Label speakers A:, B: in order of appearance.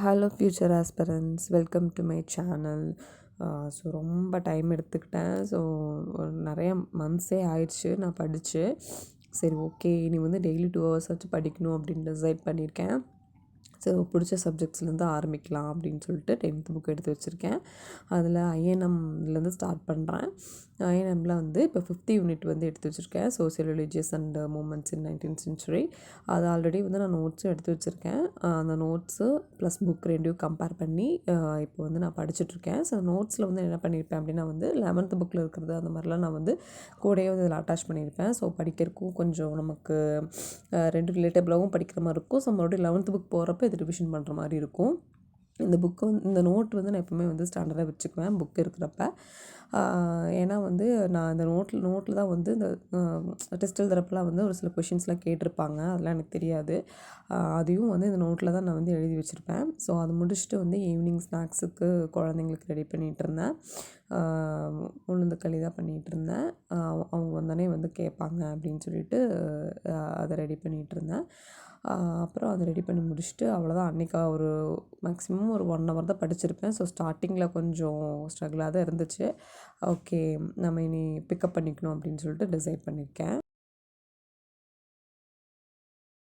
A: Hello future aspirants, welcome to my channel. So ரொம்ப time எடுத்துக்கிட்டேன். So நிறைய மந்த்ஸே ஆயிடுச்சு நான் படித்து. சரி, ஓகே, இனி வந்து டெய்லி 2 ஹவர்ஸ் வச்சு படிக்கணும் அப்படின்னு டிசைட் பண்ணியிருக்கேன். ஸோ பிடிச்ச சப்ஜெக்ட்ஸ்லேருந்து ஆரம்பிக்கலாம் அப்படின்னு சொல்லிட்டு 10th புக் எடுத்து வச்சுருக்கேன். அதில் ஐஎன்எம்லேருந்து ஸ்டார்ட் பண்ணுறேன். ஐஎன்எம்மில் வந்து இப்போ 5th யூனிட் வந்து எடுத்து வச்சுருக்கேன், social religious and moments in 19th century. அது ஆல்ரெடி வந்து நான் நோட்ஸும் எடுத்து வச்சுருக்கேன். அந்த நோட்ஸு ப்ளஸ் புக் ரெண்டையும் கம்பேர் பண்ணி இப்போ வந்து நான் படிச்சுட்ருக்கேன். ஸோ நோட்ஸில் வந்து என்ன பண்ணியிருப்பேன் அப்படின்னா வந்து 11th புக்கில் இருக்கிறது அந்த மாதிரிலாம் நான் வந்து கூடயே வந்து இதில் அட்டாச் பண்ணியிருப்பேன். ஸோ படிக்கிறதுக்கும் கொஞ்சம் நமக்கு ரெண்டு ரிலேட்டபிளாகவும் படிக்கிற மாதிரி இருக்கும். ஸோ மறுபடியும் 11th புக் போகிறப்ப இது ரிவிஷன் பண்ணுற மாதிரி இருக்கும். இந்த புக்கு வந்து இந்த நோட் வந்து நான் எப்போவுமே வந்து ஸ்டாண்டர்டாக வச்சுக்குவேன் புக் இருக்கிறப்ப. ஏன்னா வந்து நான் இந்த நோட்டில் தான் வந்து இந்த டெஸ்ட் எழுதுறப்பெல்லாம் வந்து ஒரு சில கொஷின்ஸ்லாம் கேட்டிருப்பாங்க, அதெல்லாம் எனக்கு தெரியாது. அதையும் வந்து இந்த நோட்டில் தான் நான் வந்து எழுதி வச்சுருப்பேன். ஸோ அது முடிச்சுட்டு வந்து ஈவினிங் ஸ்நாக்ஸுக்கு குழந்தைங்களுக்கு ரெடி பண்ணிகிட்டு இருந்தேன். உளுந்தங்களி தான் பண்ணிகிட்டு இருந்தேன். அவங்க வந்தோடனே வந்து கேட்பாங்க அப்படின்னு சொல்லிட்டு அதை ரெடி பண்ணிகிட்டு இருந்தேன். அப்புறம் அதை ரெடி பண்ணி முடிச்சுட்டு அவ்வளோதான். அன்றைக்கி ஒரு மேக்ஸிமம் ஒரு 1 ஹவர் தான் படிச்சிருப்பேன். ஸோ ஸ்டார்டிங்கில் கொஞ்சம் ஸ்ட்ரகிளாக தான் இருந்துச்சு. ஓகே, நம்ம இனி பிக்கப் பண்ணிக்கணும் அப்படின்னு சொல்லிட்டு டிசைட் பண்ணியிருக்கேன்.